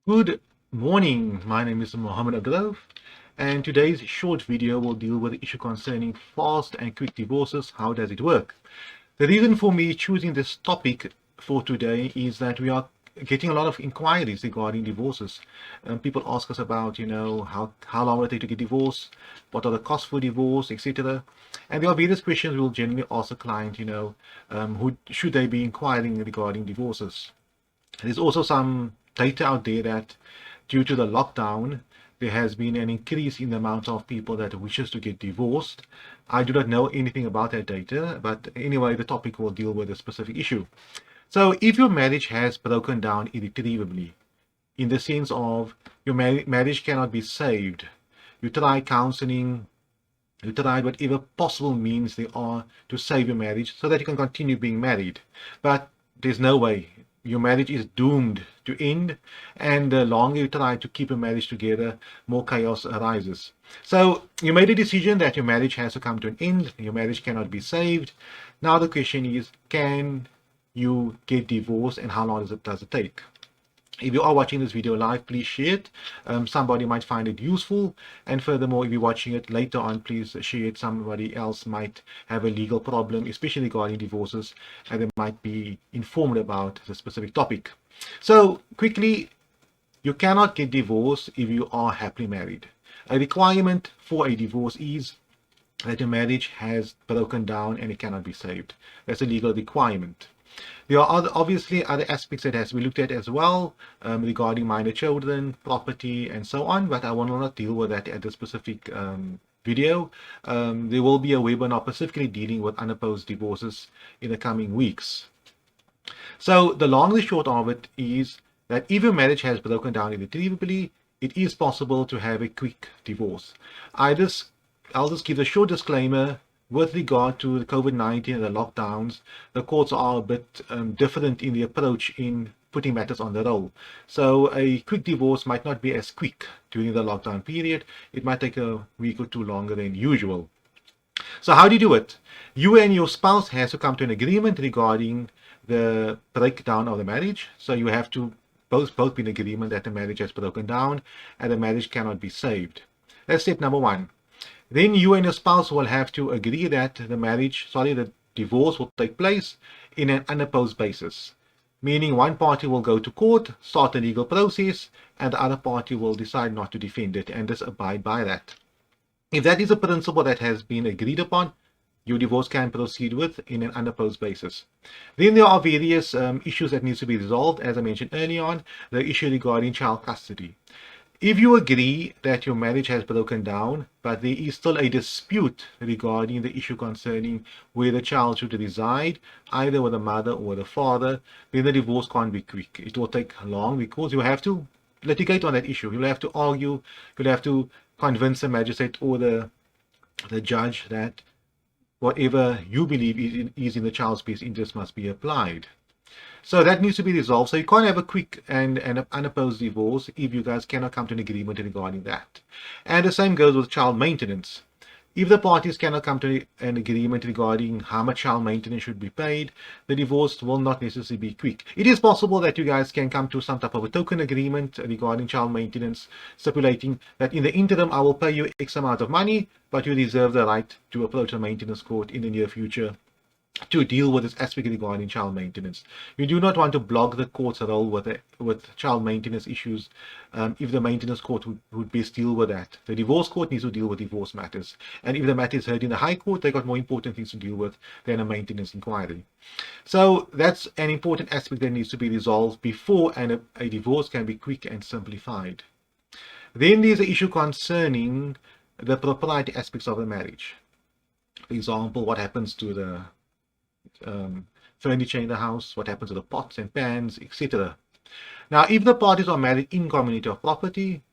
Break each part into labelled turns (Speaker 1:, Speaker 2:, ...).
Speaker 1: Good morning. My name is Mohammed Abduroaf, and today's short video will deal with the issue concerning fast and quick divorces. How does it work? The reason for me choosing this topic for today is that we are getting a lot of inquiries regarding divorces. People ask us about, how long will it take to get divorced, what are the costs for divorce, etc. And there are various questions we'll generally ask a client, who should they be inquiring regarding divorces. There's also some data out there that due to the lockdown, there has been an increase in the amount of people that wishes to get divorced. I do not know anything about that data, but anyway, the topic will deal with a specific issue. So if your marriage has broken down irretrievably, in the sense of your marriage cannot be saved, you try counseling, you try whatever possible means there are to save your marriage so that you can continue being married. But there's no way. Your marriage is doomed to end, and the longer you try to keep a marriage together, more chaos arises. So you made a decision that your marriage has to come to an end, your marriage cannot be saved. Now the question is, can you get divorced, and how long does it take? If you are watching this video live, please share it. Somebody might find it useful. And furthermore, if you're watching it later on, please share it. Somebody else might have a legal problem, especially regarding divorces, and they might be informed about the specific topic. So quickly, you cannot get divorced if you are happily married. A requirement for a divorce is that your marriage has broken down and it cannot be saved. That's a legal requirement. There are obviously other aspects that has to be looked at as well, regarding minor children, property, and so on, but I will not deal with that at the specific video. There will be a webinar specifically dealing with unopposed divorces in the coming weeks. So the long and short of it is that if your marriage has broken down irretrievably, it is possible to have a quick divorce. I'll just give a short disclaimer. With regard to the COVID-19 and the lockdowns, the courts are a bit different in the approach in putting matters on the roll. So a quick divorce might not be as quick during the lockdown period. It might take a week or two longer than usual. So how do you do it? You and your spouse has to come to an agreement regarding the breakdown of the marriage. So you have to both be in agreement that the marriage has broken down and the marriage cannot be saved. That's step number one. Then you and your spouse will have to agree that the divorce will take place in an unopposed basis. Meaning one party will go to court, start a legal process, and the other party will decide not to defend it and just abide by that. If that is a principle that has been agreed upon, your divorce can proceed with in an unopposed basis. Then there are various issues that need to be resolved, as I mentioned earlier on, the issue regarding child custody. If you agree that your marriage has broken down, but there is still a dispute regarding the issue concerning where the child should reside, either with the mother or the father, then the divorce can't be quick. It will take long because you have to litigate on that issue. You'll have to argue, you'll have to convince the magistrate or the judge that whatever you believe is in the child's best interest must be applied. So that needs to be resolved. So you can't have a quick and unopposed divorce if you guys cannot come to an agreement regarding that. And the same goes with child maintenance. If the parties cannot come to an agreement regarding how much child maintenance should be paid, the divorce will not necessarily be quick. It is possible that you guys can come to some type of a token agreement regarding child maintenance, stipulating that in the interim I will pay you X amount of money, but you reserve the right to approach a maintenance court in the near future to deal with this aspect regarding child maintenance. You do not want to block the court's role with child maintenance issues if the maintenance court would best deal with that. The divorce court needs to deal with divorce matters. And if the matter is heard in the High Court, they've got more important things to deal with than a maintenance inquiry. So that's an important aspect that needs to be resolved before a divorce can be quick and simplified. Then there's the issue concerning the propriety aspects of the marriage. For example, what happens to the furniture in the house, what happens to the pots and pans, etc. Now, if the parties are married in community of property,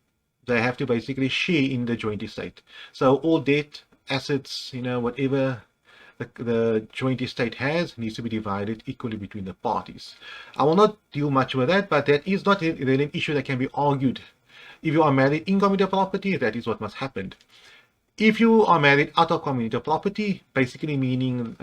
Speaker 1: they have to basically share in the joint estate. So all debt, assets, whatever the joint estate has needs to be divided equally between the parties. I will not deal much with that, but that is not really an issue that can be argued. If you are married in community of property, that is what must happen. If you are married out of community of property, basically meaning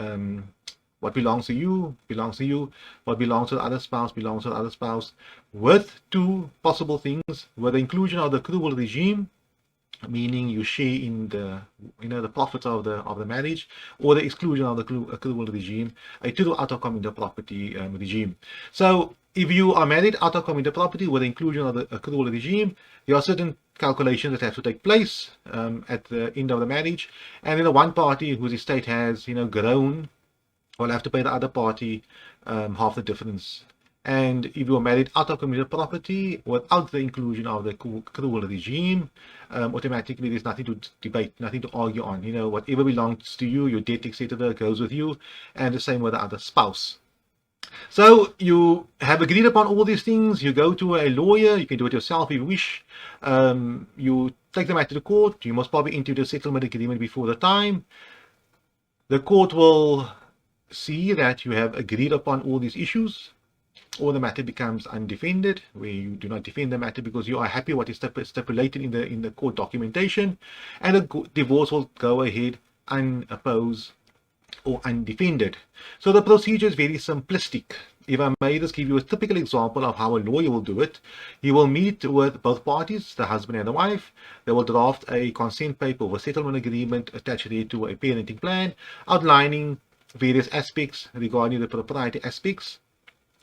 Speaker 1: What belongs to you belongs to you. What belongs to the other spouse belongs to the other spouse, with two possible things: with the inclusion of the accrual regime, meaning you share in the the profits of the marriage, or the exclusion of the accrual regime, a total out of common property regime. So if you are married out of common property with the inclusion of the accrual regime, there are certain calculations that have to take place at the end of the marriage, and then the one party whose estate has grown will have to pay the other party half the difference. And if you are married out of communal property without the inclusion of the accrual regime, automatically there's nothing to debate, nothing to argue on. Whatever belongs to you, your debt, etc., goes with you, and the same with the other spouse. So you have agreed upon all these things. You go to a lawyer. You can do it yourself if you wish. You take the matter to court. You must probably enter the settlement agreement before the time. The court will see that you have agreed upon all these issues, or the matter becomes undefended, where you do not defend the matter because you are happy what is stipulated in the court documentation, and the divorce will go ahead unopposed or undefended. So the procedure is very simplistic. If I may just give you a typical example of how a lawyer will do it, he will meet with both parties, the husband and the wife. They will draft a consent paper or a settlement agreement attached to a parenting plan, outlining various aspects regarding the propriety aspects.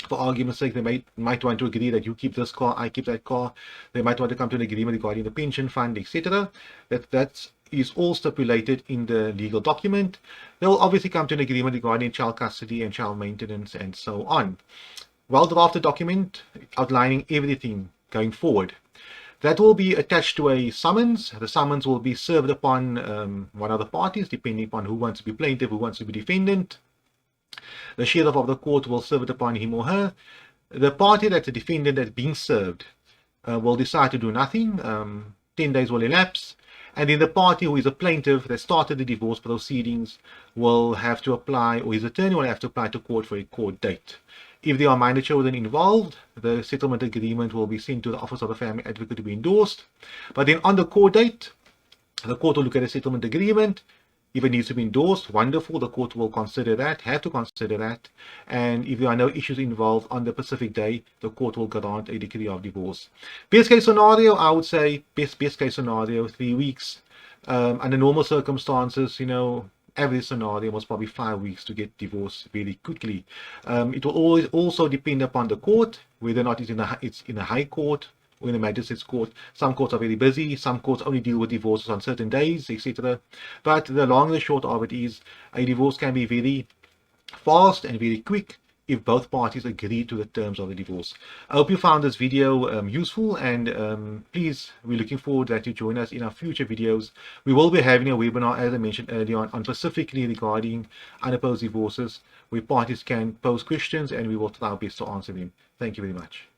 Speaker 1: For argument's sake, they might want to agree that you keep this car, I keep that car. They might want to come to an agreement regarding the pension fund, etc. That is all stipulated in the legal document. They'll obviously come to an agreement regarding child custody and child maintenance and so on. Well-drafted document outlining everything going forward. That will be attached to a summons. The summons will be served upon one of the parties, depending upon who wants to be plaintiff, who wants to be defendant. The sheriff of the court will serve it upon him or her. The party that's the defendant that's being served will decide to do nothing. 10 days will elapse. And then the party who is a plaintiff that started the divorce proceedings will have to apply, or his attorney will have to apply to court for a court date. If there are minor children involved, the settlement agreement will be sent to the Office of the Family Advocate to be endorsed. But then on the court date, the court will look at a settlement agreement. If it needs to be endorsed, wonderful, the court will consider that, have to consider that. And if there are no issues involved on the specific day, the court will grant a decree of divorce. Best case scenario, I would say, best case scenario, 3 weeks. Under normal circumstances, average scenario was probably 5 weeks to get divorced very quickly. It will always also depend upon the court, whether or not it's in a high court or in the magistrate's court. Some courts are very busy, some courts only deal with divorces on certain days, etc. But the long and the short of it is, a divorce can be very fast and very quick if both parties agree to the terms of the divorce. I hope you found this video useful, and please, we're looking forward that you join us in our future videos. We will be having a webinar, as I mentioned earlier on specifically regarding unopposed divorces, where parties can pose questions and we will try our best to answer them. Thank you very much.